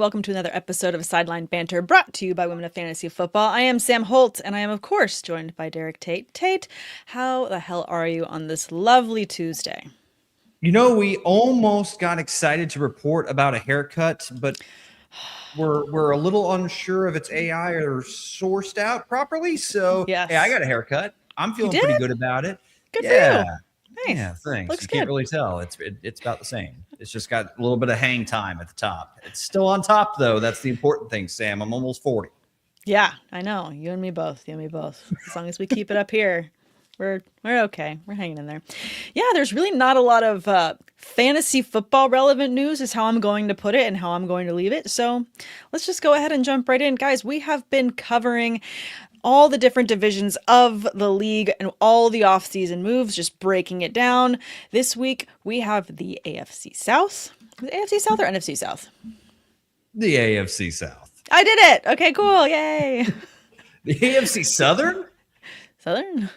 welcome to another episode of Sideline Banter, brought to you by Women of Fantasy Football. I am Sam Holt, and I am, of course, joined by Derek Tate. Tate, how the hell are you on this lovely Tuesday? You know, we almost got excited to report about a haircut, but we're a little unsure if it's AI or sourced out properly. So, Yes. hey, I got a haircut. I'm feeling pretty good about it. Good for you. Nice. Yeah, thanks. Looks you good. Can't really tell. It's about the same. It's just got a little bit of hang time at the top. It's still on top, though. That's the important thing, Sam. I'm almost 40. Yeah, I know. You and me both. You and me both. As long as we keep it up here, we're okay. We're hanging in there. Yeah, there's really not a lot of fantasy football relevant news is how I'm going to put it and how I'm going to leave it. So let's just go ahead and jump right in. Guys, we have been covering all the different divisions of the league and all the offseason moves, just breaking it down. This week, we have the AFC South. The AFC South or NFC South? The AFC South. I did it. Okay, cool. Yay. The AFC Southern? Southern?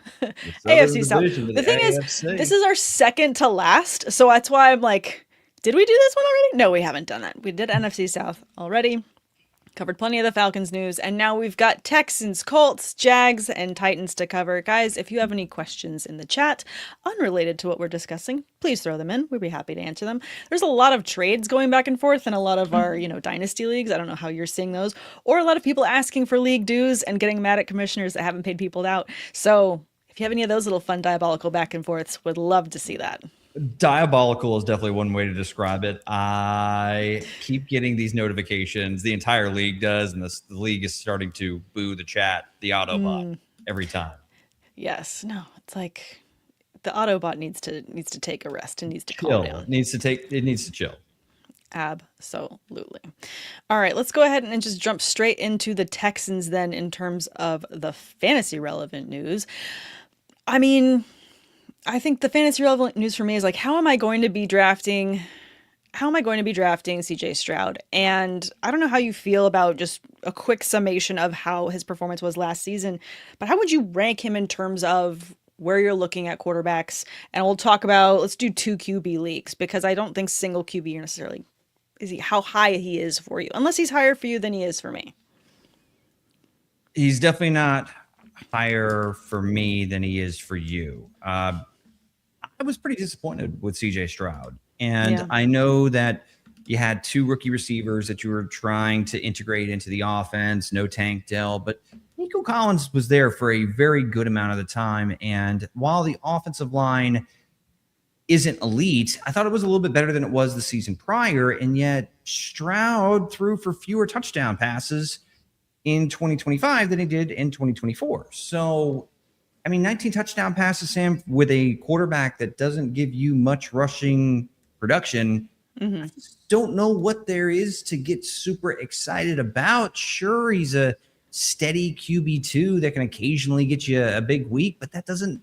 AFC South. The thing is, this is our second to last. So that's why I'm like, did we do this one already? No, we haven't done it. We did NFC South already. Covered plenty of the Falcons news, and now we've got Texans, Colts, Jags, and Titans to cover. Guys, if you have any questions in the chat unrelated to what we're discussing, please throw them in. We'd be happy to answer them. There's a lot of trades going back and forth in a lot of our, dynasty leagues. I don't know how you're seeing those. Or a lot of people asking for league dues and getting mad at commissioners that haven't paid people out. So if you have any of those little fun diabolical back and forths, would love to see that. Diabolical is definitely one way to describe it. I keep getting these notifications. The entire league does, and the league is starting to boo the chat, the Autobot, every time. Yes. No, it's like the Autobot needs to take a rest and needs to calm down. It needs to chill. Absolutely. All right, let's go ahead and just jump straight into the Texans then in terms of the fantasy relevant news. I mean, I think the fantasy relevant news for me is like, how am I going to be drafting CJ Stroud? And I don't know how you feel about just a quick summation of how his performance was last season, but how would you rank him in terms of where you're looking at quarterbacks? And we'll talk about, let's do 2 QB leagues, because I don't think single QB necessarily how high he is for you, unless he's higher for you than he is for me. He's definitely not higher for me than he is for you. I was pretty disappointed with CJ Stroud. And I know that you had 2 rookie receivers that you were trying to integrate into the offense, no Tank Dell, but Nico Collins was there for a very good amount of the time. And while the offensive line isn't elite, I thought it was a little bit better than it was the season prior. And yet Stroud threw for fewer touchdown passes in 2025 than he did in 2024. So, 19 touchdown passes, Sam, with a quarterback that doesn't give you much rushing production. I just don't know what there is to get super excited about. Sure, he's a steady QB2 that can occasionally get you a big week, but it doesn't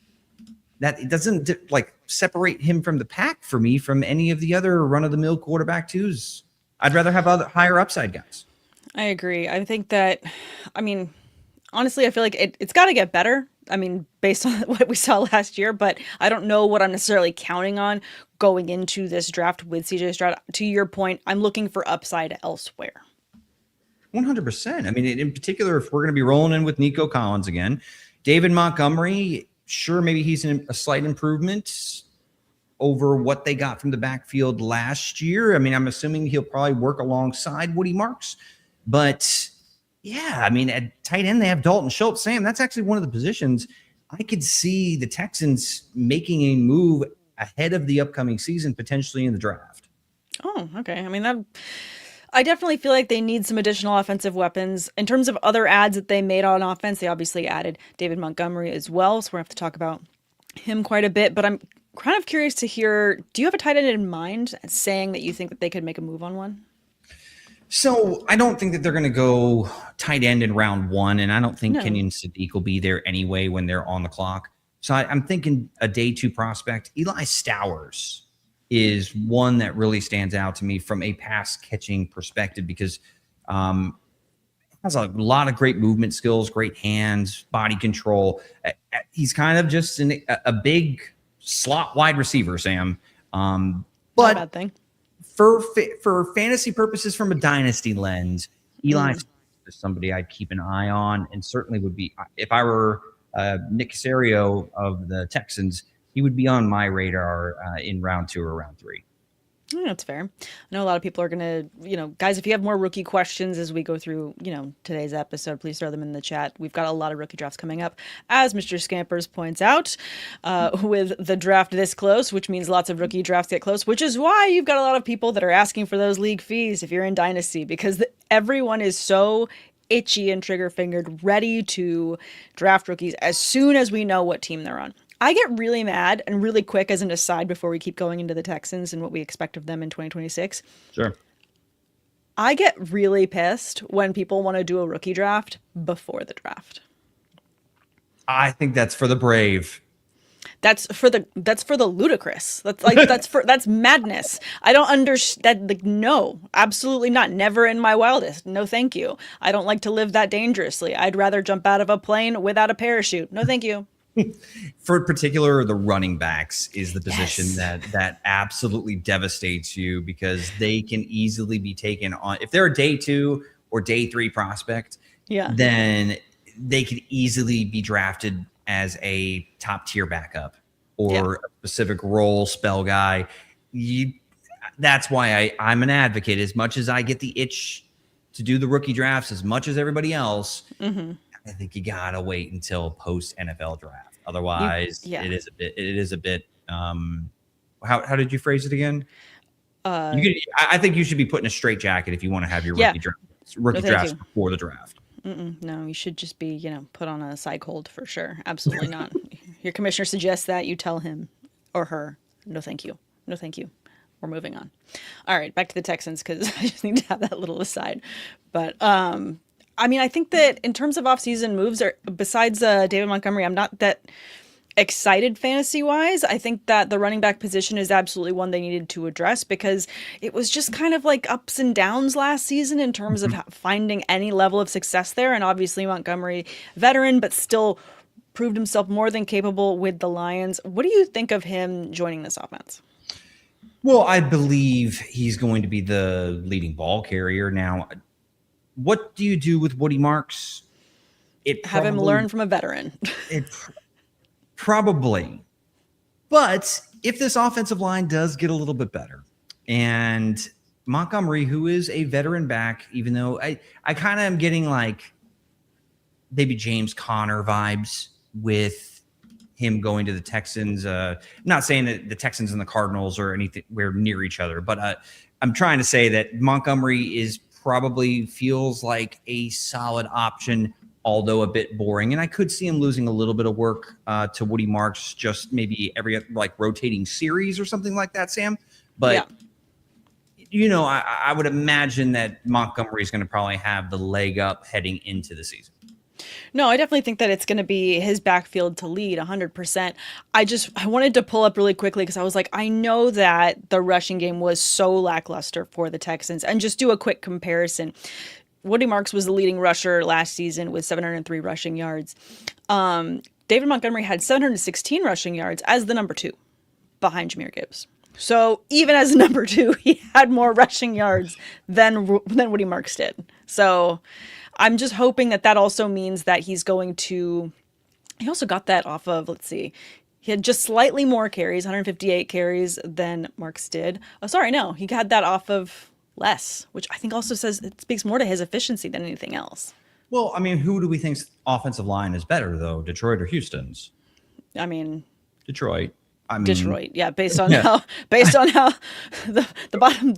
like separate him from the pack for me from any of the other run-of-the-mill quarterback twos. I'd rather have other higher upside guys. I agree. I think that, honestly, I feel like it's got to get better. Based on what we saw last year, but I don't know what I'm necessarily counting on going into this draft with CJ Stroud. To your point, I'm looking for upside elsewhere. 100%. In particular, if we're going to be rolling in with Nico Collins again, David Montgomery, sure, maybe he's a slight improvement over what they got from the backfield last year. I'm assuming he'll probably work alongside Woody Marks, but yeah, at tight end, they have Dalton Schultz. Sam, that's actually one of the positions I could see the Texans making a move ahead of the upcoming season, potentially in the draft. Oh, okay. I definitely feel like they need some additional offensive weapons. In terms of other adds that they made on offense, they obviously added David Montgomery as well, so we're going to have to talk about him quite a bit. But I'm kind of curious to hear, do you have a tight end in mind saying that you think that they could make a move on one? So I don't think that they're going to go tight end in round 1, and I don't think Kenyon Sadiq will be there anyway when they're on the clock. So I'm thinking a day 2 prospect. Eli Stowers is one that really stands out to me from a pass catching perspective because has a lot of great movement skills, great hands, body control. He's kind of just a big slot wide receiver, Sam. Not a bad thing. for fantasy purposes from a dynasty lens, Eli is somebody I'd keep an eye on, and certainly would be, if I were Nick Caserio of the Texans, he would be on my radar in round 2 or round 3. That's fair. I know a lot of people are going to, guys, if you have more rookie questions as we go through, today's episode, please throw them in the chat. We've got a lot of rookie drafts coming up, as Mr. Scampers points out, with the draft this close, which means lots of rookie drafts get close, which is why you've got a lot of people that are asking for those league fees if you're in Dynasty, because everyone is so itchy and trigger-fingered, ready to draft rookies as soon as we know what team they're on. I get really mad, and really quick as an aside before we keep going into the Texans and what we expect of them in 2026. Sure. I get really pissed when people want to do a rookie draft before the draft. I think that's for the brave. That's for the ludicrous. That's madness. I don't understand. Like, no, absolutely not. Never in my wildest. No, thank you. I don't like to live that dangerously. I'd rather jump out of a plane without a parachute. No, thank you. For particular, the running backs is the position that absolutely devastates you, because they can easily be taken on. If they're a day 2 or day 3 prospect, then they could easily be drafted as a top tier backup or a specific role spell guy. That's why I'm an advocate. As much as I get the itch to do the rookie drafts, as much as everybody else, I think you gotta wait until post NFL draft. Otherwise, it is a bit. How did you phrase it again? I think you should be put in a straitjacket if you want to have your rookie drafts before the draft. No, you should just be, put on a psych hold for sure. Absolutely not. Your commissioner suggests that, you tell him or her, no, thank you. No, thank you. We're moving on. All right, back to the Texans, because I just need to have that little aside. But I think that in terms of offseason moves, besides David Montgomery, I'm not that excited fantasy-wise. I think that the running back position is absolutely one they needed to address, because it was just kind of like ups and downs last season in terms of finding any level of success there. And obviously Montgomery, veteran, but still proved himself more than capable with the Lions. What do you think of him joining this offense? Well, I believe he's going to be the leading ball carrier. Now, what do you do with Woody Marks? Have him learn from a veteran. Probably. But if this offensive line does get a little bit better, and Montgomery, who is a veteran back, even though I kind of am getting like maybe James Conner vibes with him going to the Texans. Not saying that the Texans and the Cardinals or anywhere near each other, but I'm trying to say that Montgomery probably feels like a solid option, although a bit boring. And I could see him losing a little bit of work to Woody Marks, just maybe every rotating series or something like that, Sam. But, I would imagine that Montgomery is going to probably have the leg up heading into the season. No, I definitely think that it's going to be his backfield to lead 100%. I wanted to pull up really quickly because I was like, I know that the rushing game was so lackluster for the Texans, and just do a quick comparison. Woody Marks was the leading rusher last season with 703 rushing yards. David Montgomery had 716 rushing yards as the number 2 behind Jahmyr Gibbs. So even as number 2, he had more rushing yards than Woody Marks did. So I'm just hoping that also means that he also got that off of, he had just slightly more carries, 158 carries than Marks did. Oh, sorry, no, he had that off of less, which I think also says it speaks more to his efficiency than anything else. Well, who do we think's offensive line is better, though, Detroit or Houston's? Detroit. Detroit, yeah. Based on how the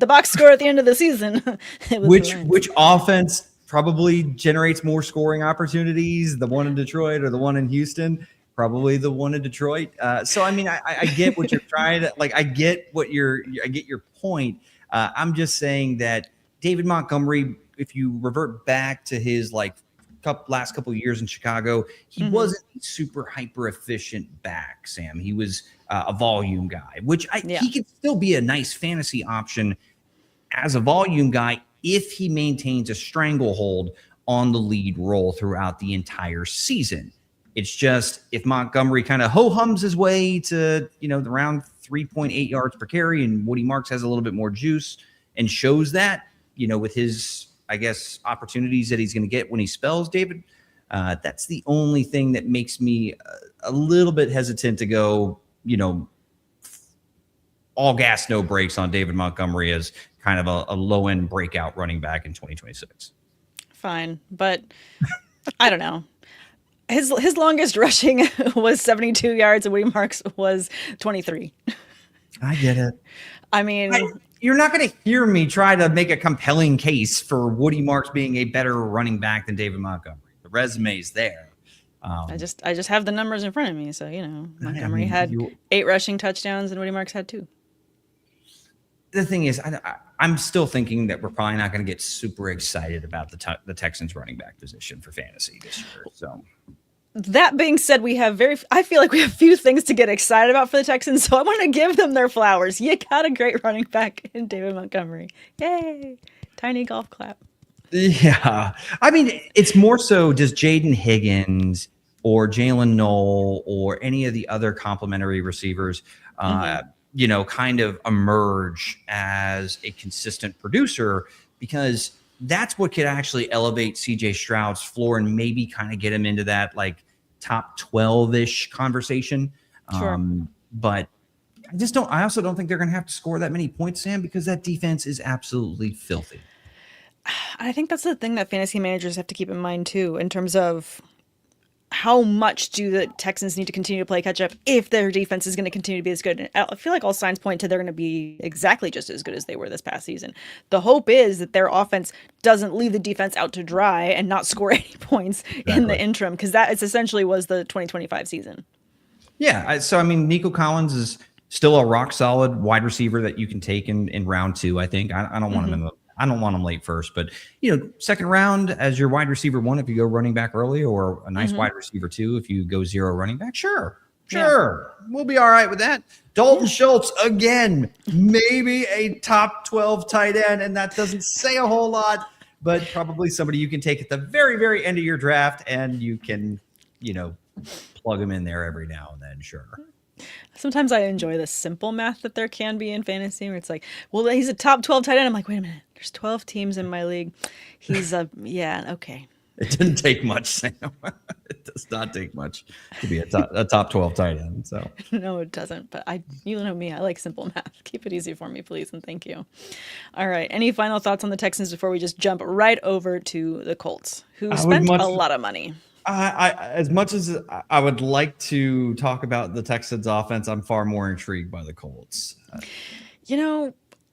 box score at the end of the season. Which offense probably generates more scoring opportunities, the one in Detroit or the one in Houston? Probably the one in Detroit. So I get what you're trying to I get your point. I'm just saying that David Montgomery, if you revert back to his last couple of years in Chicago, he wasn't a super hyper efficient back, Sam. He was a volume guy, which he could still be a nice fantasy option as a volume guy if he maintains a stranglehold on the lead role throughout the entire season. It's just if Montgomery kind of ho-hums his way to, the round 3.8 yards per carry, and Woody Marks has a little bit more juice and shows that, with his, I guess, opportunities that he's going to get when he spells David. That's the only thing that makes me a little bit hesitant to go, all gas, no brakes on David Montgomery as kind of a low-end breakout running back in 2026. Fine, but I don't know. His longest rushing was 72 yards, and Woody Marks was 23. I get it. I mean, you're not going to hear me try to make a compelling case for Woody Marks being a better running back than David Montgomery. The resume's there. I just have the numbers in front of me, so Montgomery had 8 rushing touchdowns, and Woody Marks had 2. The thing is, I'm still thinking that we're probably not going to get super excited about the Texans running back position for fantasy this year. So, that being said, I feel like we have few things to get excited about for the Texans, so I want to give them their flowers. You got a great running back in David Montgomery. Yay! Tiny golf clap. Yeah. I mean, it's more so, does Jaden Higgins or Jalen Knoll or any of the other complimentary receivers kind of emerge as a consistent producer, because that's what could actually elevate CJ Stroud's floor and maybe kind of get him into that like top 12-ish conversation. Sure. But I also don't think they're going to have to score that many points, Sam, because that defense is absolutely filthy. I think that's the thing that fantasy managers have to keep in mind too, in terms of how much do the Texans need to continue to play catch up if their defense is going to continue to be as good. And I feel like all signs point to they're going to be exactly just as good as they were this past season. The hope is that their offense doesn't leave the defense out to dry and not score any points in the interim, because that is essentially was the 2025 season. Yeah. So, I mean, Nico Collins is still a rock solid wide receiver that you can take in round 2. I think I don't want him I don't want him late first, but second round as your wide receiver 1 if you go running back early, or a nice wide receiver 2 if you go 0 running back. Sure. We'll be all right with that. Dalton Schultz again, maybe a top 12 tight end, and that doesn't say a whole lot, but probably somebody you can take at the very, very end of your draft, and you can, plug him in there every now and then. Sure. Sometimes I enjoy the simple math that there can be in fantasy, where it's like, well, he's a top 12 tight end. I'm like, wait a minute, there's 12 teams in my league. He's okay. It didn't take much, Sam. It does not take much to be a top 12 tight end. So no, it doesn't. But you know me, I like simple math. Keep it easy for me, please, and thank you. All right, any final thoughts on the Texans before we just jump right over to the Colts, who spent a lot of money? As much as I would like to talk about the Texans offense, I'm far more intrigued by the Colts.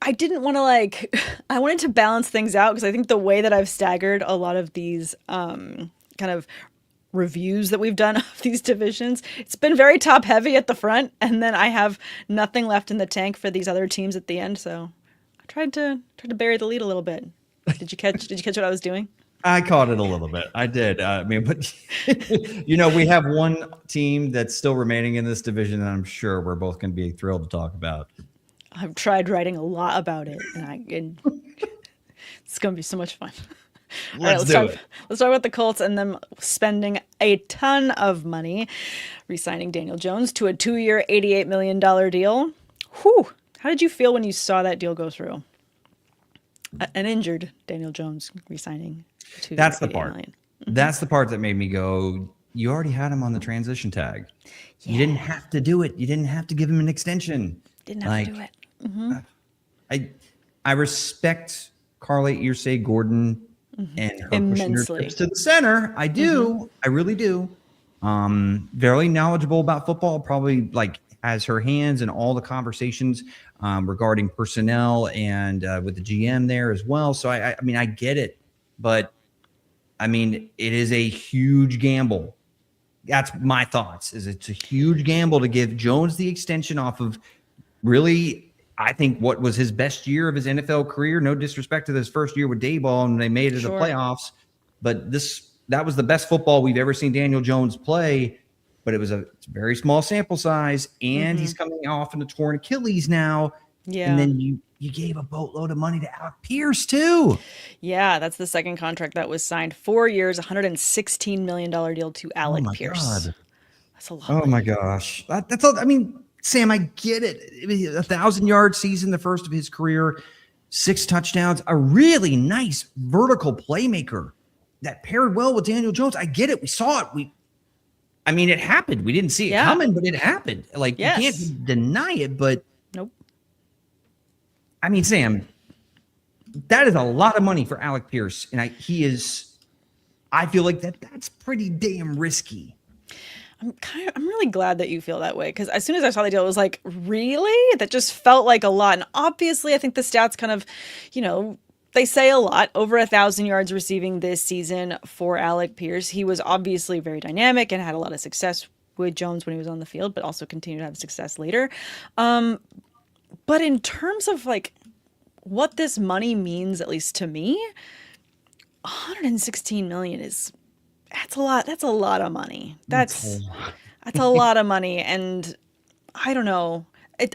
I didn't want to I wanted to balance things out, because I think the way that I've staggered a lot of these kind of reviews that we've done of these divisions, it's been very top heavy at the front, and then I have nothing left in the tank for these other teams at the end. So I tried to bury the lead a little bit. Did you catch what I was doing? I caught it a little bit. I did. But we have one team that's still remaining in this division, and I'm sure we're both going to be thrilled to talk about. I've tried writing a lot about it, and it's going to be so much fun. Let's do it. Let's talk about the Colts and them spending a ton of money re-signing Daniel Jones to a 2-year, $88 million deal. Whew. How did you feel when you saw that deal go through? An injured Daniel Jones re-signing. That's the part. That's the part that made me go, you already had him on the transition tag. Yeah. You didn't have to do it. You didn't have to give him an extension. Didn't have to do it. Mm-hmm. I respect Carly Earsay Gordon and her pushing her trips to the center. I do. I really do. Very knowledgeable about football, probably has her hands in all the conversations regarding personnel and with the GM there as well. So I get it, but it is a huge gamble. That's my thoughts. It's a huge gamble to give Jones the extension off of really, I think, what was his best year of his NFL career. No disrespect to this first year with Dayball, and they made it to the playoffs, but that was the best football we've ever seen Daniel Jones play. But it's a very small sample size, and he's coming off in a torn Achilles now. Yeah. And then you gave a boatload of money to Alec Pierce too. Yeah, that's the second contract that was signed. 4 years, $116 million deal to Alec Pierce. God. That's a lot. Oh my gosh. That's all. Sam, I get it. 1,000-yard season, the first of his career, 6 touchdowns, a really nice vertical playmaker that paired well with Daniel Jones. I get it. We saw it. It happened. We didn't see it coming, but it happened. Like, you can't deny it, but nope. Sam, that is a lot of money for Alec Pierce. And I feel like that's pretty damn risky. I'm really glad that you feel that way, because as soon as I saw the deal, it was like, really? That just felt like a lot. And obviously, I think the stats kind of, they say a lot. Over 1,000 yards receiving this season for Alec Pierce. He was obviously very dynamic and had a lot of success with Jones when he was on the field, but also continued to have success later. But in terms of like what this money means, at least to me, 116 million that's a lot. That's a lot of money. That's a lot of money. And I don't know.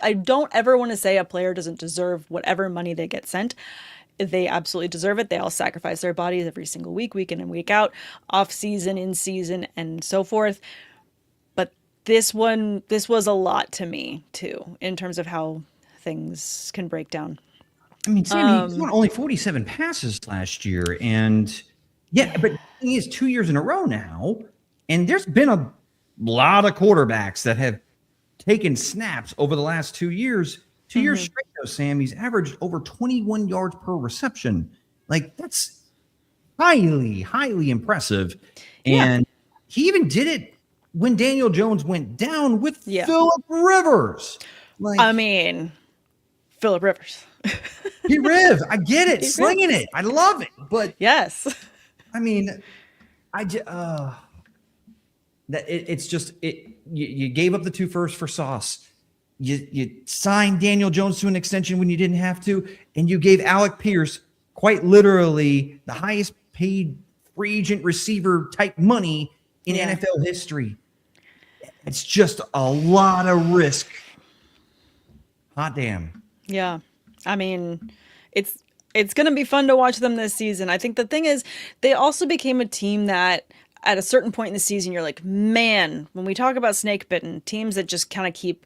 I don't ever want to say a player doesn't deserve whatever money they get sent. They absolutely deserve it. They all sacrifice their bodies every single week in and week out, off season, in season, and so forth. But this was a lot to me too, in terms of how things can break down. Sam, he won only 47 passes last year, and but he is 2 years in a row now, and there's been a lot of quarterbacks that have taken snaps over the last 2 years. 2 years straight, though, Sam, he's averaged over 21 yards per reception. Like, that's highly, highly impressive. And he even did it when Daniel Jones went down with Phillip Rivers. Phillip Rivers. He Riv, I get it, slinging it. I love it. But yes. You gave up the 2 firsts for Sauce. You signed Daniel Jones to an extension when you didn't have to, and you gave Alec Pierce quite literally the highest paid free agent receiver type money in NFL history. It's just a lot of risk. Hot damn. Yeah. It's going to be fun to watch them this season. I think the thing is, they also became a team that at a certain point in the season, you're like, man, when we talk about snake bitten teams that just kind of keep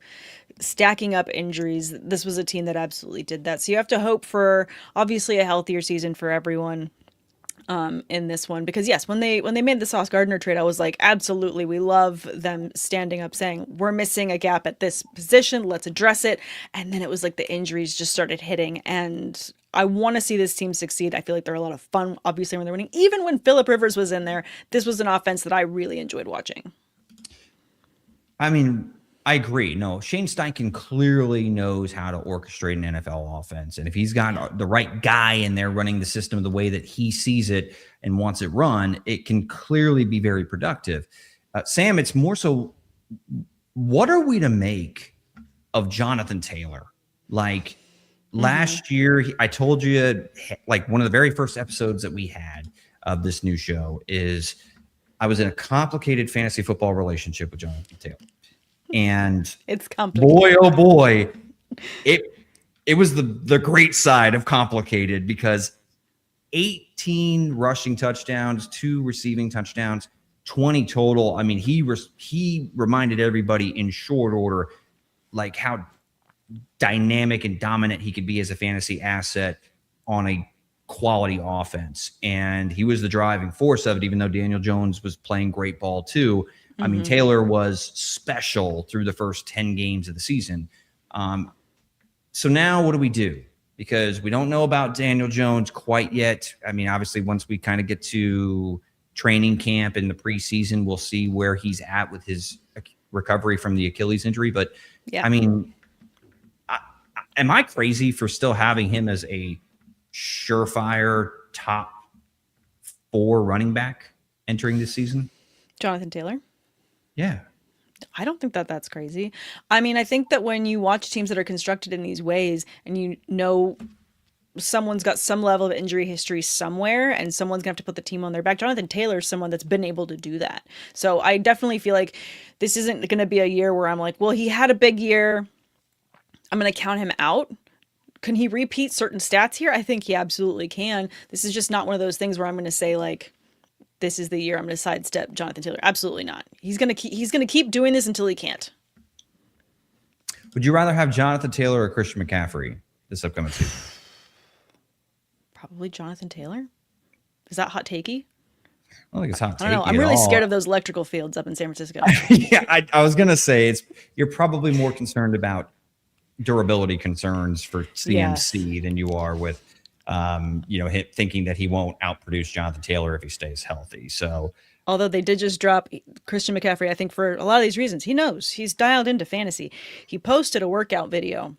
stacking up injuries, this was a team that absolutely did that. So you have to hope for obviously a healthier season for everyone in this one, because yes, when they made the Sauce Gardner trade, I was like, absolutely, we love them standing up saying, we're missing a gap at this position, let's address it. And then it was like the injuries just started hitting, and I want to see this team succeed. I feel like they're a lot of fun, obviously, when they're winning. Even when Phillip Rivers was in there, this was an offense that I really enjoyed watching. I agree. No, Shane Steichen clearly knows how to orchestrate an NFL offense. And if he's got the right guy in there running the system the way that he sees it and wants it run, it can clearly be very productive. Sam, it's more so, what are we to make of Jonathan Taylor? Like, last year, I told you, like, one of the very first episodes that we had of this new show is I was in a complicated fantasy football relationship with Jonathan Taylor. And it's complicated. Boy, oh boy, it was the great side of complicated, because 18 rushing touchdowns, 2 receiving touchdowns, 20 total. He reminded everybody in short order like how dynamic and dominant he could be as a fantasy asset on a quality offense. And he was the driving force of it, even though Daniel Jones was playing great ball too. Taylor was special through the first 10 games of the season. So now what do we do? Because we don't know about Daniel Jones quite yet. Obviously, once we kind of get to training camp in the preseason, we'll see where he's at with his recovery from the Achilles injury. But, am I crazy for still having him as a surefire top 4 running back entering this season? Jonathan Taylor? Yeah. I don't think that that's crazy. I think that when you watch teams that are constructed in these ways and someone's got some level of injury history somewhere and someone's going to have to put the team on their back, Jonathan Taylor is someone that's been able to do that. So I definitely feel like this isn't going to be a year where I'm like, well, he had a big year, I'm going to count him out. Can he repeat certain stats here? I think he absolutely can. This is just not one of those things where I'm going to say, like, this is the year I'm going to sidestep Jonathan Taylor. Absolutely not. He's going to keep doing this until he can't. Would you rather have Jonathan Taylor or Christian McCaffrey this upcoming season? Probably Jonathan Taylor. Is that hot takey? I don't think it's hot takey. I don't know. I'm really scared of those electrical fields up in San Francisco. Yeah, I was gonna say you're probably more concerned about durability concerns for CMC than you are with thinking that he won't outproduce Jonathan Taylor if he stays healthy. So although they did just drop Christian McCaffrey, I think for a lot of these reasons, he knows he's dialed into fantasy. He posted a workout video.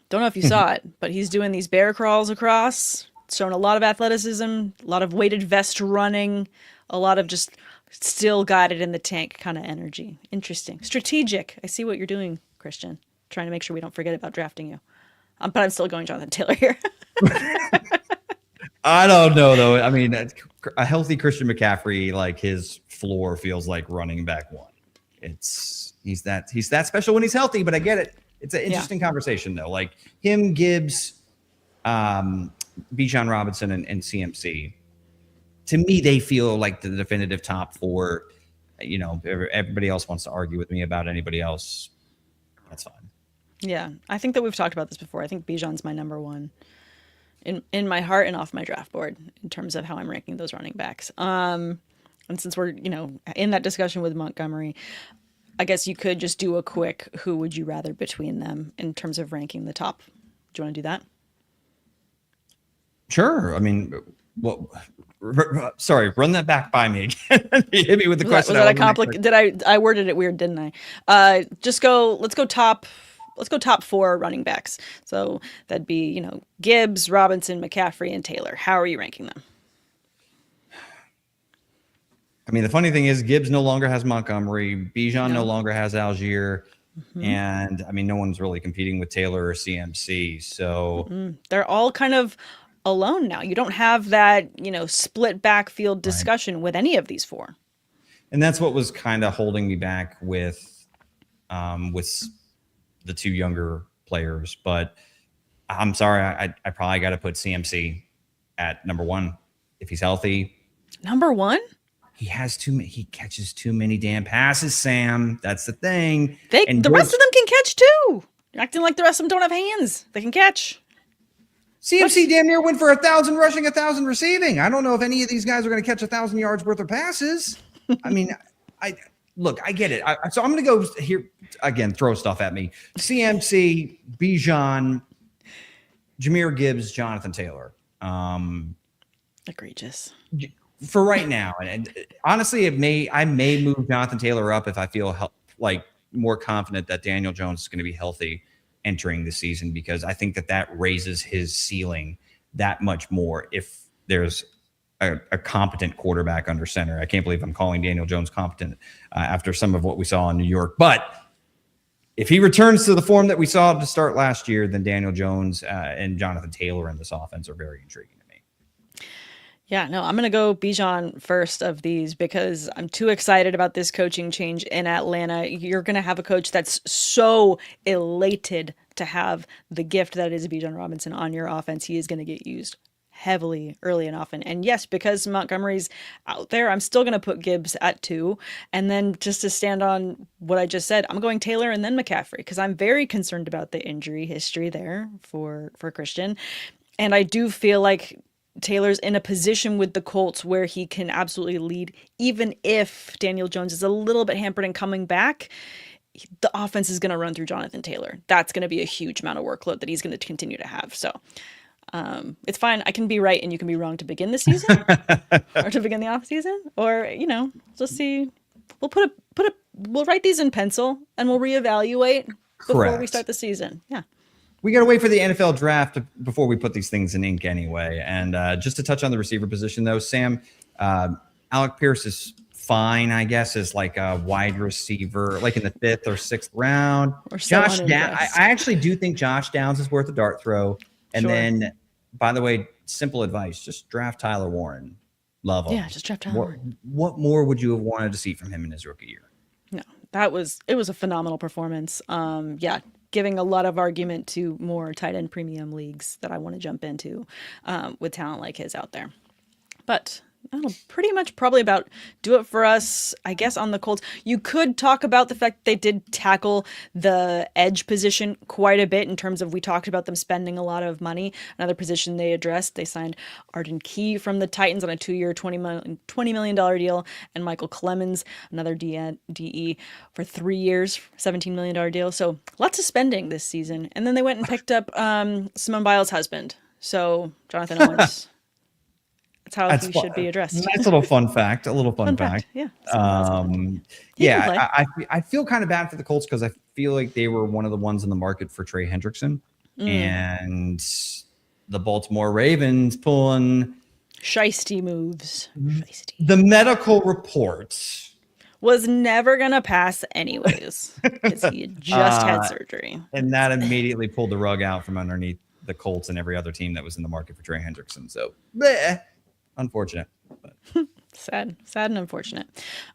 Don't know if you saw it, but he's doing these bear crawls across, showing a lot of athleticism, a lot of weighted vest running, a lot of just still got it in the tank kind of energy. Interesting. Strategic. I see what you're doing, Christian. Trying to make sure we don't forget about drafting you. But I'm still going Jonathan Taylor here. I don't know, though. I mean, a healthy Christian McCaffrey, like his floor feels like running back one. He's that special when he's healthy, but I get it. It's an interesting conversation, though. Like him, Gibbs, Bijan Robinson, and CMC. To me, they feel like the definitive top four. Everybody else wants to argue with me about anybody else. That's fine. Yeah, I think that we've talked about this before. I think Bijan's my number one in my heart and off my draft board in terms of how I'm ranking those running backs. And since we're, in that discussion with Montgomery, I guess you could just do a quick who would you rather between them in terms of ranking the top. Do you want to do that? Sure. I mean, sorry, run that back by me again. You hit me with the question. Was that a complicated? I worded it weird, didn't I? Let's go top 4 running backs. So that'd be, Gibbs, Robinson, McCaffrey, and Taylor. How are you ranking them? I mean, the funny thing is Gibbs no longer has Montgomery. Bijan no longer has Algier. Mm-hmm. And I mean, no one's really competing with Taylor or CMC. So they're all kind of alone now. You don't have that, split backfield discussion with any of these 4. And that's what was kind of holding me back with the 2 younger players. But I'm sorry, I probably got to put CMC at number 1 if he's healthy. Number 1? He catches too many damn passes, Sam. That's the thing. The rest of them can catch too. You're acting like the rest of them don't have hands. They can catch. CMC damn near went for 1,000 rushing, 1,000 receiving. I don't know if any of these guys are going to catch 1,000 yards worth of passes. I mean, I get it. So I'm going to go here again, throw stuff at me. CMC, Bijan, Jahmyr Gibbs, Jonathan Taylor. Egregious. For right now, and honestly, I may move Jonathan Taylor up if I feel like more confident that Daniel Jones is going to be healthy entering the season, because I think that raises his ceiling that much more if there's a competent quarterback under center. I can't believe I'm calling Daniel Jones competent after some of what we saw in New York. But if he returns to the form that we saw to start last year, then Daniel Jones and Jonathan Taylor in this offense are very intriguing. Yeah, no, I'm going to go Bijan first of these because I'm too excited about this coaching change in Atlanta. You're going to have a coach that's so elated to have the gift that is Bijan Robinson on your offense. He is going to get used heavily early and often. And yes, because Montgomery's out there, I'm still going to put Gibbs at 2. And then just to stand on what I just said, I'm going Taylor and then McCaffrey because I'm very concerned about the injury history there for Christian. And I do feel like Taylor's in a position with the Colts where he can absolutely lead, even if Daniel Jones is a little bit hampered and coming back. The offense is going to run through Jonathan Taylor. That's going to be a huge amount of workload that he's going to continue to have. So it's fine. I can be right and you can be wrong to begin the season or to begin the off season, or just see. We'll write these in pencil and we'll reevaluate before we start the season. Yeah. We got to wait for the NFL draft before we put these things in ink anyway. And just to touch on the receiver position, though, Sam, Alec Pierce is fine, I guess, as like a wide receiver, like in the 5th or 6th round. Josh Downs, I actually do think Josh Downs is worth a dart throw. And then, by the way, simple advice, just draft Tyler Warren. Love him. Yeah, just draft Tyler Warren. What more would you have wanted to see from him in his rookie year? No, it was a phenomenal performance. Giving a lot of argument to more tight end premium leagues that I want to jump into with talent like his out there. But That'll pretty much probably about do it for us, I guess, on the Colts. You could talk about the fact that they did tackle the edge position quite a bit in terms of, we talked about them spending a lot of money. Another position they addressed, they signed Arden Key from the Titans on a 2-year, $20 million deal, and Michael Clemens, another DE, for 3 years, $17 million deal. So lots of spending this season. And then they went and picked up Simone Biles' husband. So Jonathan Owens. That's how he should be addressed. Nice little fun fact. A little fun fact. Yeah. I feel kind of bad for the Colts because I feel like they were one of the ones in the market for Trey Hendrickson, and the Baltimore Ravens pulling shiesty moves. The medical reports was never gonna pass anyways because he just had surgery, and that immediately pulled the rug out from underneath the Colts and every other team that was in the market for Trey Hendrickson. So, unfortunate. Sad and unfortunate.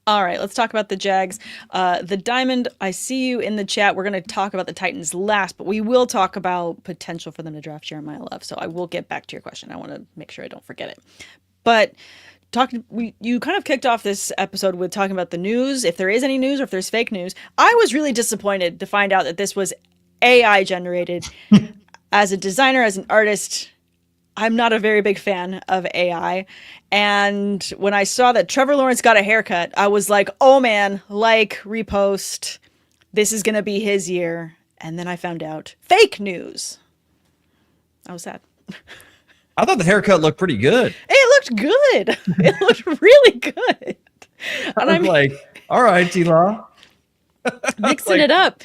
All right, let's talk about the Jags. The Diamond, I see you in the chat. We're going to talk about the Titans last, but we will talk about potential for them to draft Jeremiah Love. So I will get back to your question. I want to make sure I don't forget it. But you kind of kicked off this episode with talking about the news, if there is any news or if there's fake news. I was really disappointed to find out that this was AI generated. As a designer, as an artist, I'm not a very big fan of AI. And when I saw that Trevor Lawrence got a haircut, I was like, oh man, repost. This is going to be his year. And then I found out fake news. I was sad. I thought the haircut looked pretty good. It looked good. It looked really good. And I'm like, all right, T-Law. Mixing it up.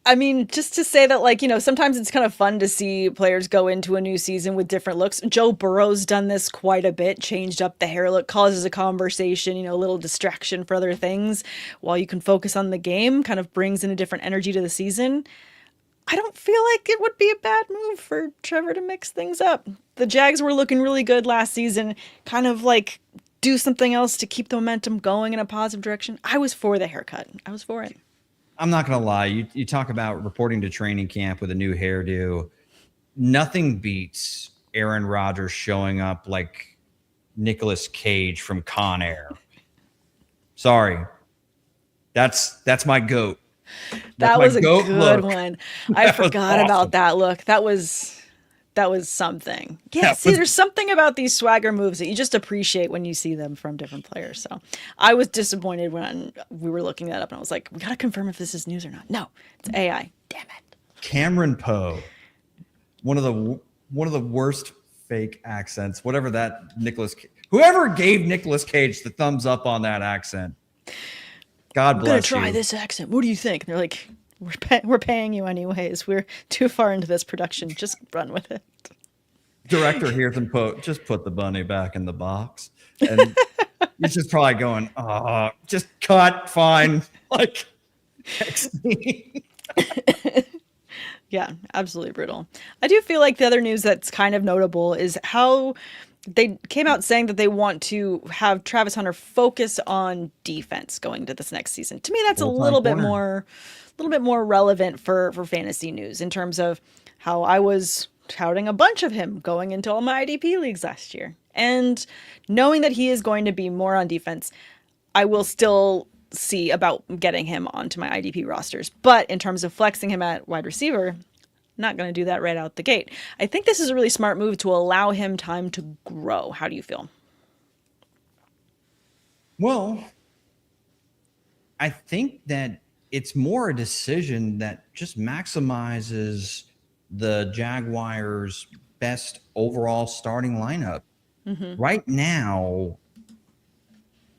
I mean, just to say that, sometimes it's kind of fun to see players go into a new season with different looks. Joe Burrow's done this quite a bit, changed up the hair look, causes a conversation, a little distraction for other things while you can focus on the game, kind of brings in a different energy to the season. I don't feel like it would be a bad move for Trevor to mix things up. The Jags were looking really good last season, kind of do something else to keep the momentum going in a positive direction. I was for the haircut. I was for it. I'm not going to lie. You talk about reporting to training camp with a new hairdo. Nothing beats Aaron Rodgers showing up like Nicolas Cage from Con Air. Sorry. That's my goat. That was a good one. I forgot about that look. That was something. Yeah, there's something about these swagger moves that you just appreciate when you see them from different players. So I was disappointed when we were looking that up, and I was like, we got to confirm if this is news or not. No, it's AI. Damn it. Cameron Poe, one of the worst fake accents. Whatever that whoever gave Nicolas Cage the thumbs up on that accent. God bless you. I'm gonna try this accent. What do you think? And they're like, we're paying you anyways. We're too far into this production. Just run with it. Director hears him just put the bunny back in the box. And he's just probably going, just cut, fine. Next scene. Yeah, absolutely brutal. I do feel like the other news that's kind of notable is how they came out saying that they want to have Travis Hunter focus on defense going into this next season. To me, that's a little bit more relevant for fantasy news in terms of how I was touting a bunch of him going into all my IDP leagues last year. And knowing that he is going to be more on defense, I will still see about getting him onto my IDP rosters. But in terms of flexing him at wide receiver, not going to do that right out the gate. I think this is a really smart move to allow him time to grow. How do you feel? Well, I think that it's more a decision that just maximizes the Jaguars' best overall starting lineup. Mm-hmm. Right now,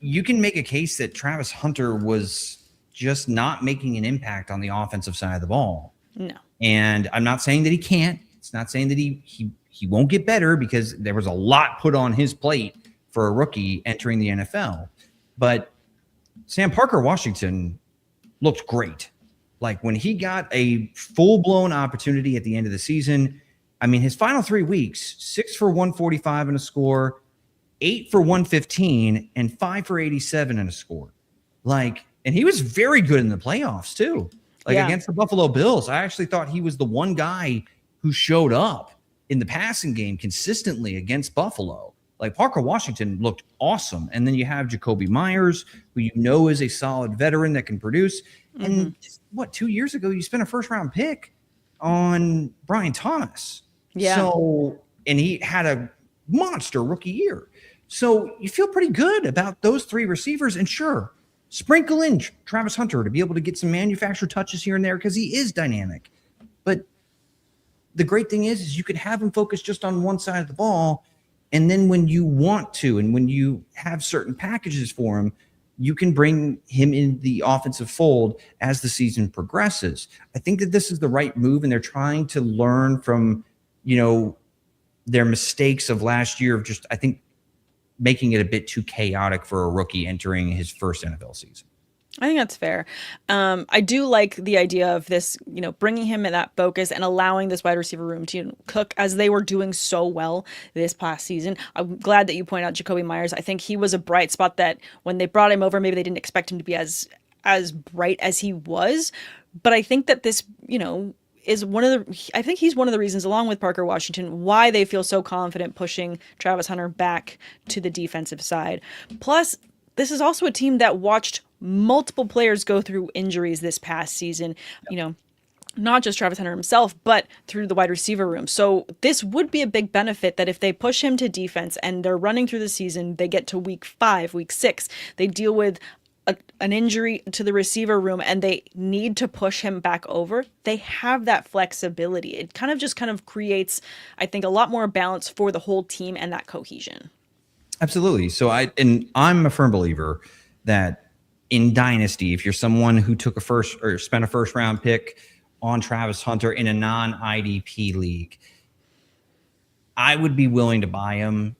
you can make a case that Travis Hunter was just not making an impact on the offensive side of the ball. No. And I'm not saying that he can't. It's not saying that he won't get better, because there was a lot put on his plate for a rookie entering the NFL. But Sam Parker-Washington looked great. When he got a full-blown opportunity at the end of the season, I mean, his final 3 weeks, 6 for 145 and a score, 8 for 115, and 5 for 87 and a score. And he was very good in the playoffs too. Against the Buffalo Bills, I actually thought he was the one guy who showed up in the passing game consistently against Buffalo. Like Parker Washington looked awesome. And then you have Jacoby Myers, who is a solid veteran that can produce. And 2 years ago, you spent a first-round pick on Brian Thomas. Yeah. So, and he had a monster rookie year. So you feel pretty good about those three receivers. And sure, sprinkle in Travis Hunter to be able to get some manufactured touches here and there because he is dynamic. But the great thing is you could have him focus just on one side of the ball. And then when you want to, and when you have certain packages for him, you can bring him in the offensive fold as the season progresses. I think that this is the right move, and they're trying to learn from, their mistakes of last year of just, I think, making it a bit too chaotic for a rookie entering his first NFL season. I think that's fair. I do like the idea of this, bringing him in that focus and allowing this wide receiver room to cook as they were doing so well this past season. I'm glad that you point out Jacoby Myers. I think he was a bright spot that when they brought him over, maybe they didn't expect him to be as bright as he was. But I think that this, is I think he's one of the reasons, along with Parker Washington, why they feel so confident pushing Travis Hunter back to the defensive side. Plus, this is also a team that watched multiple players go through injuries this past season, not just Travis Hunter himself, but through the wide receiver room. So this would be a big benefit that if they push him to defense and they're running through the season, they get to week 5, week 6, they deal with an injury to the receiver room and they need to push him back over, they have that flexibility. It kind of creates, I think, a lot more balance for the whole team and that cohesion. Absolutely. So I'm a firm believer that in Dynasty, if you're someone who took spent a first round pick on Travis Hunter in a non-IDP league, I would be willing to buy him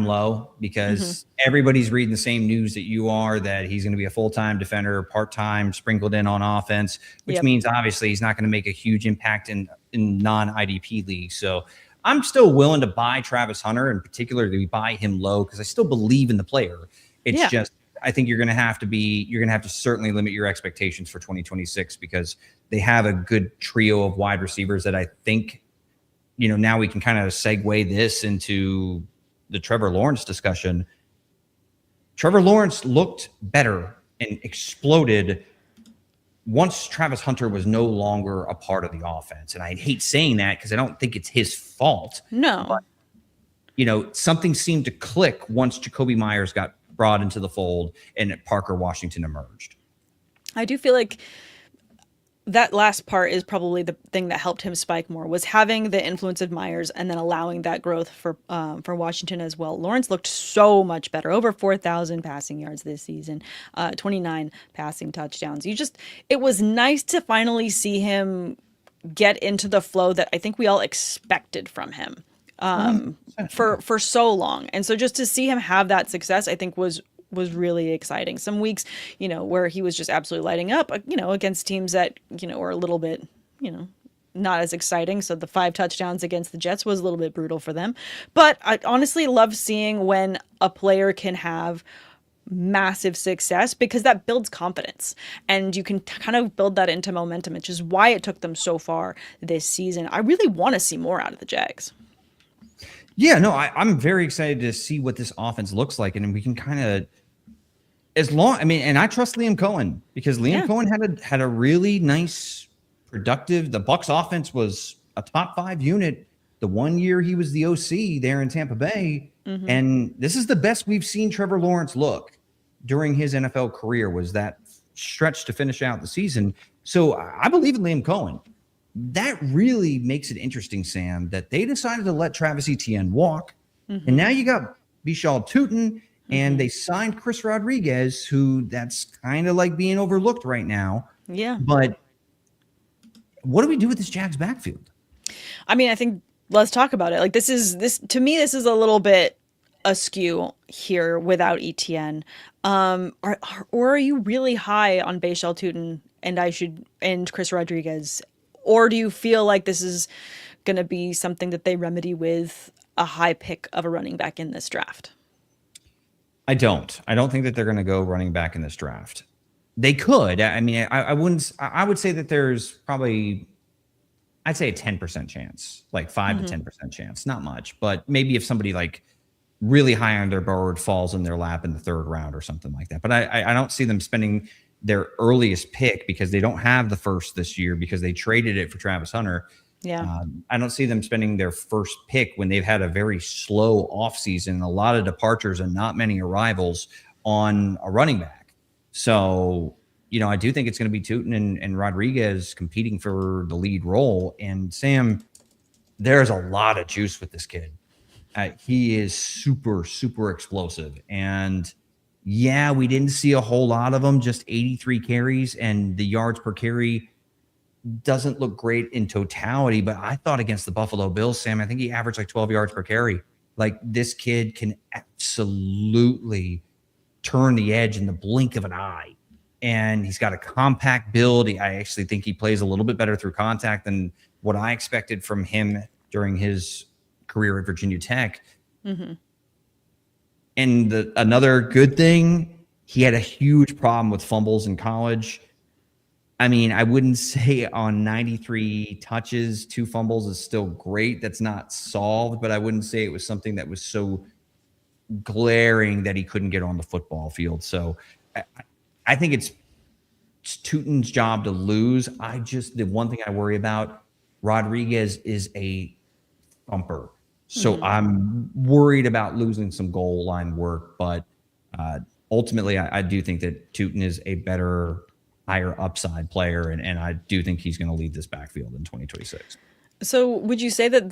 low because everybody's reading the same news that you are, that he's going to be a full-time defender, part-time, sprinkled in on offense, which means obviously he's not going to make a huge impact in non-IDP leagues. So I'm still willing to buy Travis Hunter, and particularly buy him low because I still believe in the player. It's just, I think you're going to have to certainly limit your expectations for 2026 because they have a good trio of wide receivers that I think, now we can kind of segue this into the Trevor Lawrence discussion. Trevor Lawrence looked better and exploded once Travis Hunter was no longer a part of the offense. And I hate saying that because I don't think it's his fault. No. But, something seemed to click once Jacoby Myers got brought into the fold and Parker Washington emerged. I do feel like that last part is probably the thing that helped him spike more, was having the influence of Myers and then allowing that growth for Washington as well. Lawrence looked so much better, over 4,000 passing yards this season, 29 passing touchdowns. It was nice to finally see him get into the flow that I think we all expected from him for so long. And so just to see him have that success, I think was really exciting. Some weeks, where he was just absolutely lighting up, against teams that, were a little bit, not as exciting. So the 5 touchdowns against the Jets was a little bit brutal for them. But I honestly love seeing when a player can have massive success because that builds confidence and you can kind of build that into momentum, which is why it took them so far this season. I really want to see more out of the Jags. Yeah, no, I'm very excited to see what this offense looks like. And we can kind of, and I trust Liam Cohen because Liam Cohen had a really nice, productive, the Bucs offense was a top 5 unit the one year he was the OC there in Tampa Bay. And this is the best we've seen Trevor Lawrence look during his NFL career, was that stretch to finish out the season. So I believe in Liam Cohen. That really makes it interesting, Sam, that they decided to let Travis Etienne walk. And now you got Bishal Tootin, and they signed Chris Rodriguez, who that's kind of like being overlooked right now. Yeah. But what do we do with this Jags backfield? I mean, I think let's talk about it. Like to me, this is a little bit askew here without Etienne. Or are you really high on Bishal Tootin and Chris Rodriguez? Or do you feel like this is going to be something that they remedy with a high pick of a running back in this draft? I don't think that they're going to go running back in this draft. They could. I mean, I wouldn't. I would say that there's probably, I'd say a 10% chance, like 5 to 10% chance. Not much, but maybe if somebody like really high on their board falls in their lap in the 3rd round or something like that. But I don't see them spending their earliest pick because they don't have the first this year because they traded it for Travis Hunter. Yeah. I don't see them spending their first pick when they've had a very slow offseason, a lot of departures and not many arrivals on a running back. So, I do think it's going to be Tootin and Rodriguez competing for the lead role. And Sam, there's a lot of juice with this kid. He is super, super explosive. And yeah, we didn't see a whole lot of them, just 83 carries, and the yards per carry doesn't look great in totality. But I thought against the Buffalo Bills, Sam, I think he averaged like 12 yards per carry. Like, this kid can absolutely turn the edge in the blink of an eye. And he's got a compact build. I actually think he plays a little bit better through contact than what I expected from him during his career at Virginia Tech. Mm-hmm. And another good thing, he had a huge problem with fumbles in college. I mean, I wouldn't say on 93 touches, 2 fumbles is still great. That's not solved, but I wouldn't say it was something that was so glaring that he couldn't get on the football field. So I think it's Tootin's job to lose. The one thing I worry about, Rodriguez is a thumper. So I'm worried about losing some goal line work, but ultimately I do think that Tootin is a better, higher upside player, and I do think he's going to lead this backfield in 2026. So would you say that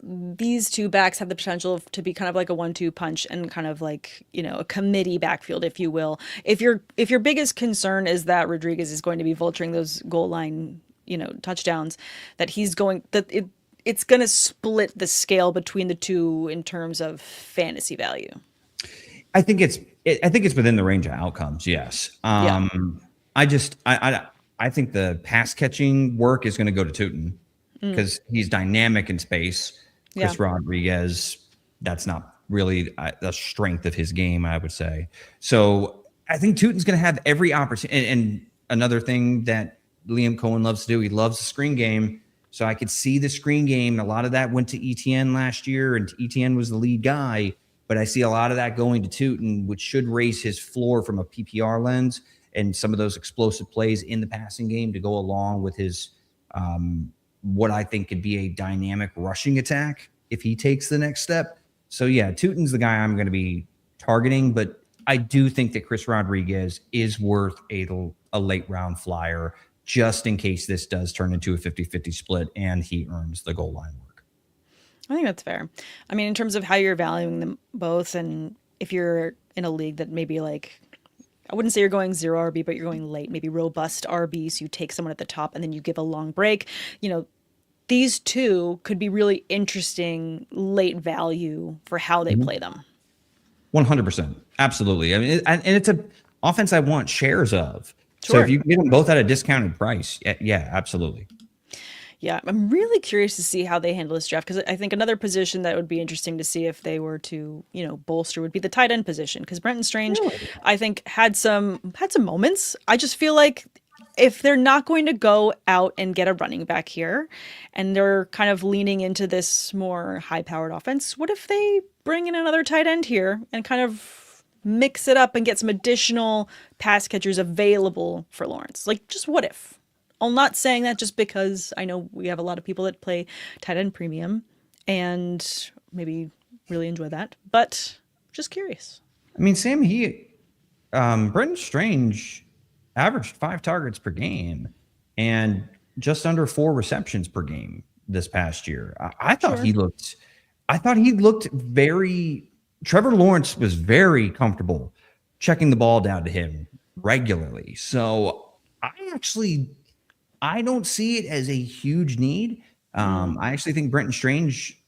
these two backs have the potential to be kind of like a 1-2 punch and kind of like, a committee backfield, if you will? If your biggest concern is that Rodriguez is going to be vulturing those goal line, touchdowns, that it's going to split the scale between the two in terms of fantasy value. I think it's within the range of outcomes. Yes. Yeah. I think the pass catching work is going to go to Tootin because he's dynamic in space. Chris Rodriguez, that's not really the strength of his game, I would say. So I think Tootin's going to have every opportunity. And another thing that Liam Cohen loves to do, he loves the screen game. So I could see the screen game. A lot of that went to ETN last year, and ETN was the lead guy. But I see a lot of that going to Tootin, which should raise his floor from a PPR lens and some of those explosive plays in the passing game to go along with his what I think could be a dynamic rushing attack if he takes the next step. So, yeah, Tootin's the guy I'm going to be targeting. But I do think that Chris Rodriguez is worth a late round flyer, just in case this does turn into a 50-50 split and he earns the goal line work. I think that's fair. I mean, in terms of how you're valuing them both, and if you're in a league that maybe like, I wouldn't say you're going 0 RB, but you're going late, maybe robust RB, so you take someone at the top and then you give a long break. These two could be really interesting late value for how they play them. 100%. Absolutely. I mean, and it's an offense I want shares of. Sure. So if you get them both at a discounted price, yeah, absolutely. Yeah, I'm really curious to see how they handle this draft, because I think another position that would be interesting to see if they were to, bolster would be the tight end position, because Brenton Strange, I think, had some moments. I just feel like if they're not going to go out and get a running back here, and they're kind of leaning into this more high-powered offense, what if they bring in another tight end here and kind of mix it up and get some additional pass catchers available for Lawrence? Like, just what if? I'm not saying that just because I know we have a lot of people that play tight end premium and maybe really enjoy that, but just curious. I mean, Sam, Brenton Strange averaged 5 targets per game and just under 4 receptions per game this past year. I thought he looked Trevor Lawrence was very comfortable checking the ball down to him regularly. So I don't see it as a huge need. I actually think Brenton Strange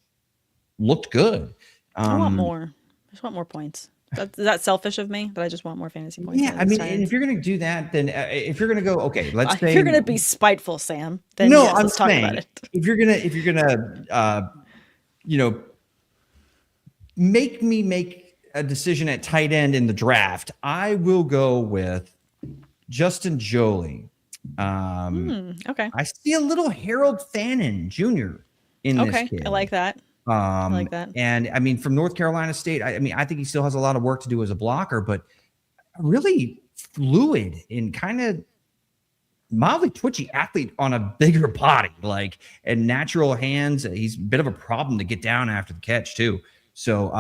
looked good. I want more. I just want more points. Is that selfish of me? That I just want more fantasy points? Yeah, I mean, and if you're going to do that, then if you're going to go, okay, let's say if you're going to be spiteful, Sam, then let's talk about it. If you're gonna, make me make a decision at tight end in the draft, I will go with Justin Jolie. Okay. I see a little Harold Fannin Jr. in this kid. I like that. I like that. And I mean, from North Carolina State, I mean, I think he still has a lot of work to do as a blocker, but really fluid and kind of mildly twitchy athlete on a bigger body, like, and natural hands. He's a bit of a problem to get down after the catch too. So,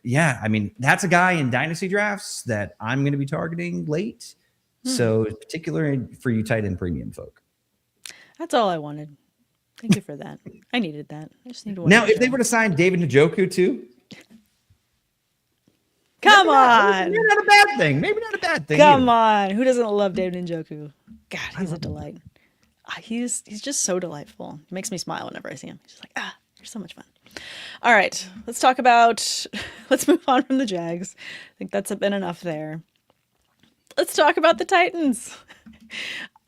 yeah, I mean, that's a guy in dynasty drafts that I'm going to be targeting late. So, particularly for you tight end premium folk. That's all I wanted. Thank you for that. I needed that. I just need one. Now, if they were to sign David Njoku too, come on, maybe not a bad thing. Maybe not a bad thing. Come on, who doesn't love David Njoku? God, he's a delight. He's just so delightful. He makes me smile whenever I see him. He's just like, you're so much fun. All right, let's move on from the Jags. I think that's been enough there. Let's talk about the Titans.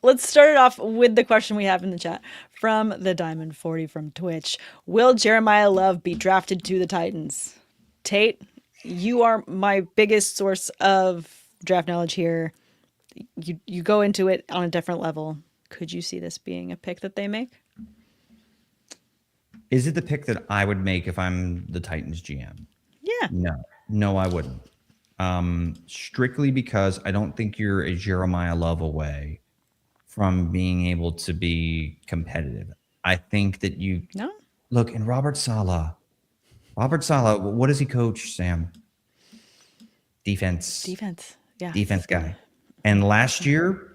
Let's start it off with the question we have in the chat from the Diamond 40 from Twitch. Will Jeremiah Love be drafted to the Titans? Tate, you are my biggest source of draft knowledge here. You go into it on a different level. Could you see this being a pick that they make? Is it the pick that I would make if I'm the Titans GM? Yeah. No, I wouldn't. Strictly because I don't think you're a Jeremiah Love away from being able to be competitive. I think that look, and Robert Saleh, what does he coach, Sam? Defense. Yeah. Defense guy. And last year,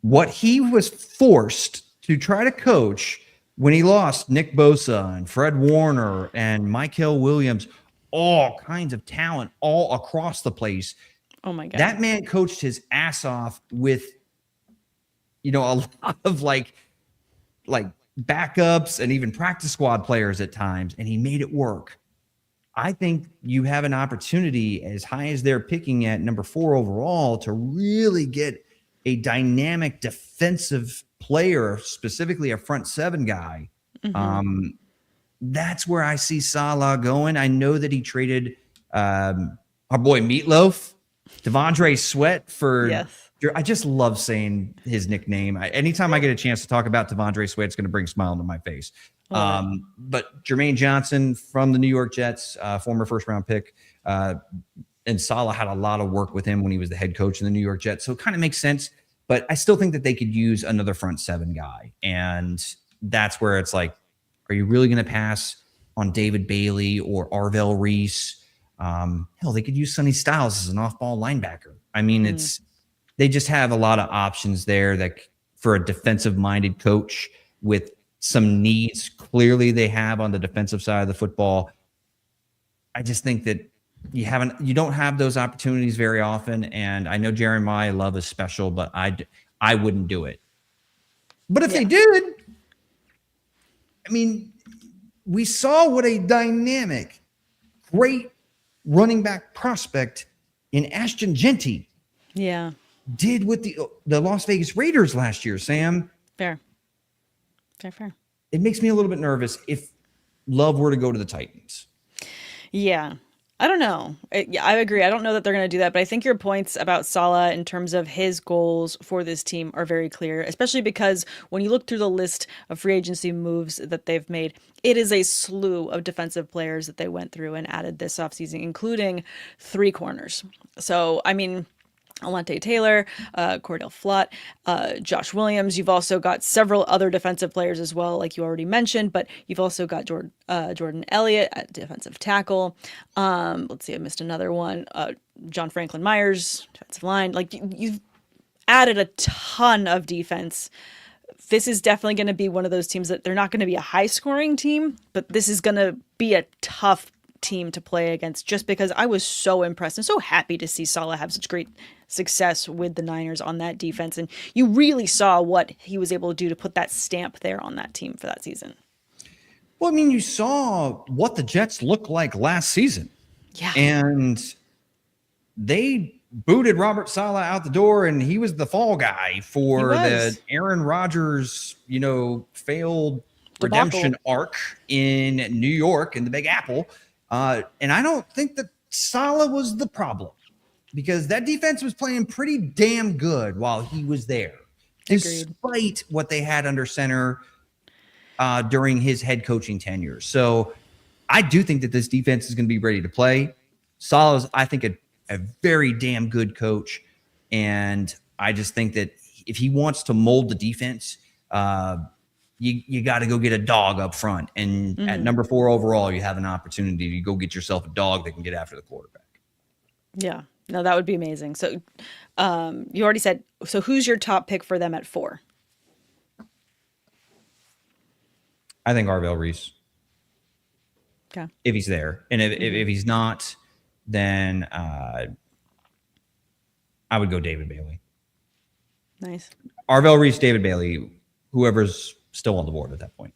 what he was forced to try to coach when he lost Nick Bosa and Fred Warner and Mykel Williams, all kinds of talent all across the place. Oh my God. That man coached his ass off with, a lot of like backups and even practice squad players at times, and he made it work. I think you have an opportunity, as high as they're picking at number 4 overall, to really get a dynamic defensive player, specifically a front 7 guy. Mm-hmm. That's where I see Saleh going. I know that he traded our boy Meatloaf, Devondre Sweat for. Yes. I just love saying his nickname. Anytime I get a chance to talk about Devondre Sweat, it's going to bring a smile to my face. But Jermaine Johnson from the New York Jets, former first-round pick, and Saleh had a lot of work with him when he was the head coach in the New York Jets. So it kind of makes sense. But I still think that they could use another front 7 guy. And that's where it's like, are you really going to pass on David Bailey or Arvell Reese? Hell, they could use Sonny Styles as an off-ball linebacker. I mean, they just have a lot of options there that for a defensive-minded coach with some needs clearly they have on the defensive side of the football. I just think that you don't have those opportunities very often. And I know Jeremiah Love is special, but I wouldn't do it. But if they did, I mean, we saw what a dynamic, great running back prospect in Ashton Genty did with the Las Vegas Raiders last year, Sam. Fair. It makes me a little bit nervous if Love were to go to the Titans. Yeah. I don't know. I agree. I don't know that they're going to do that, but I think your points about Saleh in terms of his goals for this team are very clear, especially because when you look through the list of free agency moves that they've made, it is a slew of defensive players that they went through and added this offseason, including 3 corners. So, I mean, Alante Taylor, Cordell Flott, Josh Williams. You've also got several other defensive players as well, like you already mentioned, but you've also got Jordan Elliott at defensive tackle. Let's see, I missed another one. John Franklin Myers, defensive line. Like you've added a ton of defense. This is definitely going to be one of those teams that they're not going to be a high scoring team, but this is going to be a tough team to play against, just because I was so impressed and so happy to see Saleh have such great success with the Niners on that defense. And you really saw what he was able to do to put that stamp there on that team for that season. Well, I mean, you saw what the Jets looked like last season. Yeah. And they booted Robert Saleh out the door, and he was the fall guy for the Aaron Rodgers, failed redemption arc in New York in the Big Apple. And I don't think that Saleh was the problem, because that defense was playing pretty damn good while he was there, despite what they had under center during his head coaching tenure. So I do think that this defense is going to be ready to play. Saleh's, I think, a very damn good coach. And I just think that if he wants to mold the defense, you got to go get a dog up front. And at number 4 overall, you have an opportunity to go get yourself a dog that can get after the quarterback. Yeah. No, that would be amazing. So you already said, so who's your top pick for them at 4? I think Arvell Reese. Okay. If he's there. And if he's not, then I would go David Bailey. Nice. Arvell Reese, David Bailey, whoever's still on the board at that point.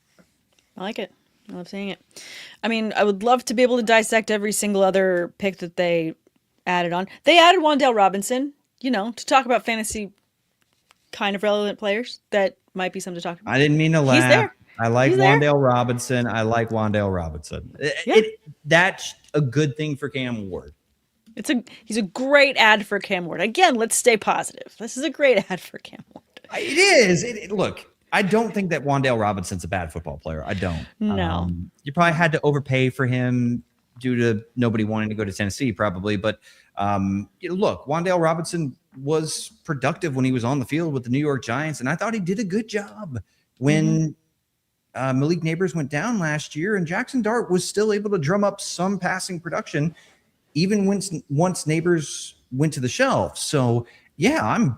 I like it. I love seeing it. I mean, I would love to be able to dissect every single other pick that they added on. They added Wan'Dale Robinson, to talk about fantasy kind of relevant players. That might be something to talk about. I didn't mean to laugh. He's there. I like Wan'Dale Robinson. Yeah. That's a good thing for Cam Ward. He's a great ad for Cam Ward. Again, let's stay positive. This is a great ad for Cam Ward. It is. Look, I don't think that Wan'Dale Robinson's a bad football player. I don't. No. You probably had to overpay for him due to nobody wanting to go to Tennessee, probably. But look, Wan'Dale Robinson was productive when he was on the field with the New York Giants, and I thought he did a good job when Malik Neighbors went down last year, and Jackson Dart was still able to drum up some passing production, even once Neighbors went to the shelf. So yeah,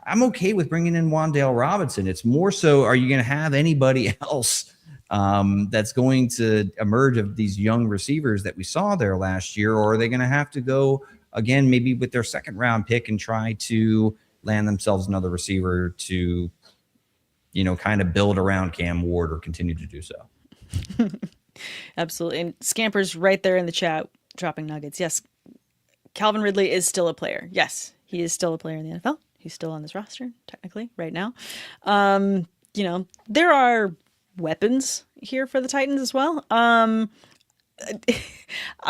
I'm okay with bringing in Wan'Dale Robinson. It's more so, are you going to have anybody else that's going to emerge of these young receivers that we saw there last year, or are they going to have to go again, maybe with their second round pick and try to land themselves another receiver to, kind of build around Cam Ward or continue to do so? Absolutely. And Scamper's right there in the chat dropping nuggets. Yes, Calvin Ridley is still a player. Yes, he is still a player in the NFL. He's still on this roster, technically, right now. There are weapons here for the Titans as well. I'm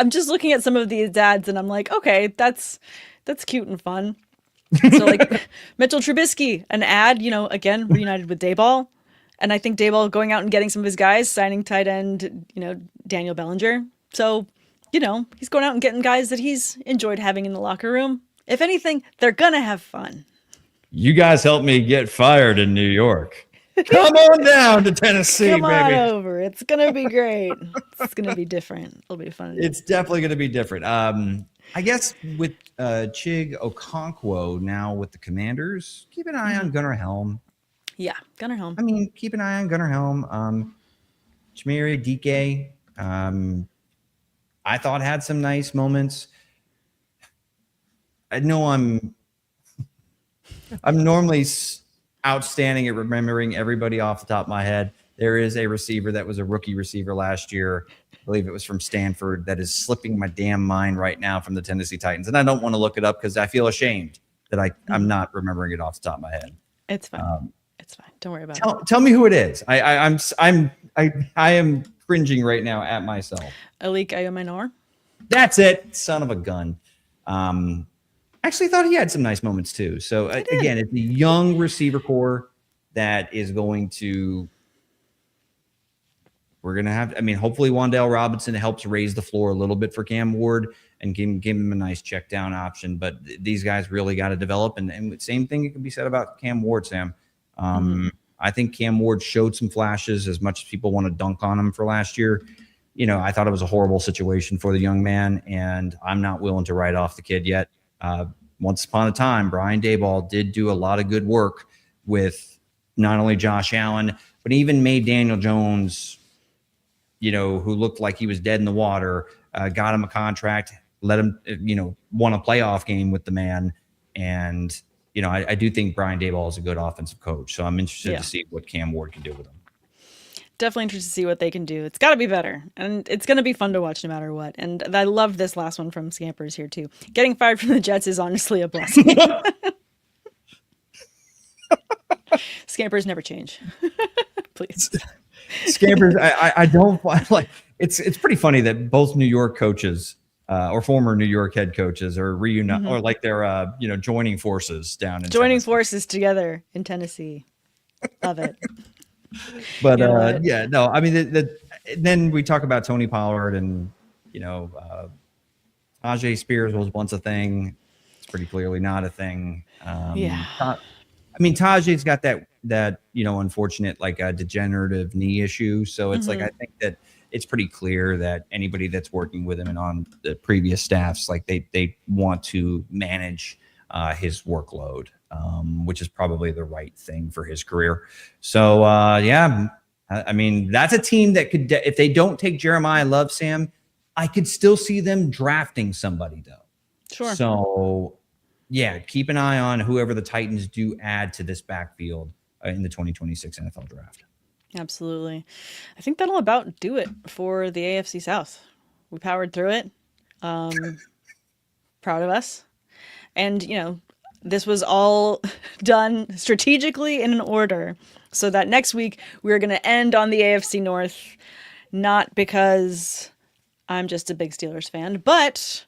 just looking at some of these ads and I'm like, okay, that's cute and fun. So like Mitchell Trubisky, an ad, again, reunited with Dayball. And I think Dayball going out and getting some of his guys, signing tight end, Daniel Bellinger. So, he's going out and getting guys that he's enjoyed having in the locker room. If anything, they're going to have fun. You guys helped me get fired in New York. Come on down to Tennessee, Come on baby. over. It's going to be great. It's going to be different. It'll be fun. It's definitely going to be different. I guess with Chig Okonkwo now with the Commanders, keep an eye on Gunnar Helm. Yeah, Gunnar Helm. I mean, keep an eye on Gunnar Helm. Chimere Dike, I thought had some nice moments. I know I'm normally outstanding at remembering everybody off the top of my head. There is a receiver that was a rookie receiver last year. I believe it was from Stanford, that is slipping my damn mind right now from the Tennessee Titans. And I don't want to look it up because I feel ashamed that I'm not remembering it off the top of my head. It's fine. It's fine. Don't worry about it. Tell me who it is. I am cringing right now at myself. Alik Ayomanor. That's it. Son of a gun. Actually thought he had some nice moments too. So again, it's a young receiver core that is going to, hopefully Wan'Dale Robinson helps raise the floor a little bit for Cam Ward and give him a nice check down option. But these guys really got to develop. And same thing can be said about Cam Ward, Sam. I think Cam Ward showed some flashes, as much as people want to dunk on him for last year. I thought it was a horrible situation for the young man, and I'm not willing to write off the kid yet. Once upon a time, Brian Daboll did do a lot of good work with not only Josh Allen, but even made Daniel Jones, who looked like he was dead in the water, got him a contract, let him, won a playoff game with the man. And, I do think Brian Daboll is a good offensive coach. So I'm interested to see what Cam Ward can do with him. Definitely interested to see what they can do. It's got to be better. And it's going to be fun to watch no matter what. And I love this last one from Scampers here, too. Getting fired from the Jets is honestly a blessing. Scampers never change. Please. Scampers, I don't like. It's pretty funny that both New York coaches or former New York head coaches are reuniting or like they're joining forces down in joining Tennessee. Forces together in Tennessee. Love it. But no, I mean, then we talk about Tony Pollard and, Tajay Spears was once a thing. It's pretty clearly not a thing. Tajay's got that unfortunate, like a degenerative knee issue. So it's like, I think that it's pretty clear that anybody that's working with him and on the previous staffs, like they want to manage his workload, which is probably the right thing for his career. So that's a team that could, if they don't take Jeremiah Love, Sam, I could still see them drafting somebody though. Sure. So yeah, keep an eye on whoever the Titans do add to this backfield in the 2026 NFL draft. Absolutely. I think that'll about do it for the AFC South. We powered through it. Proud of us. And, this was all done strategically in an order so that next week we're going to end on the AFC North, not because I'm just a big Steelers fan, but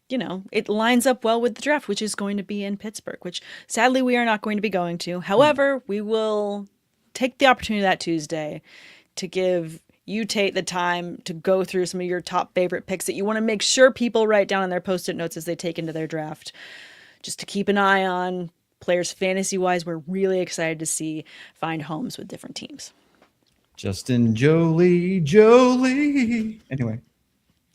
it lines up well with the draft, which is going to be in Pittsburgh, which sadly we are not going to be going to. However, we will take the opportunity that Tuesday to give you, Tate, the time to go through some of your top favorite picks that you want to make sure people write down on their Post-it notes as they take into their draft, just to keep an eye on players fantasy-wise. We're really excited to see find homes with different teams. Justin Jolie. Anyway.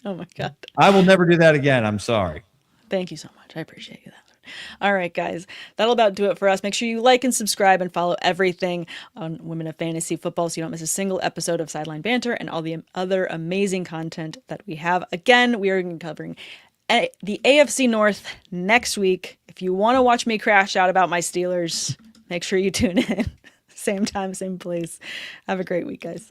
Oh my God. I will never do that again. I'm sorry. Thank you so much. I appreciate that. All right, guys. That'll about do it for us. Make sure you like and subscribe and follow everything on Women of Fantasy Football so you don't miss a single episode of Sideline Banter and all the other amazing content that we have. Again, we are covering the AFC North next week. If you want to watch me crash out about my Steelers, make sure you tune in. Same time, same place. Have a great week, guys.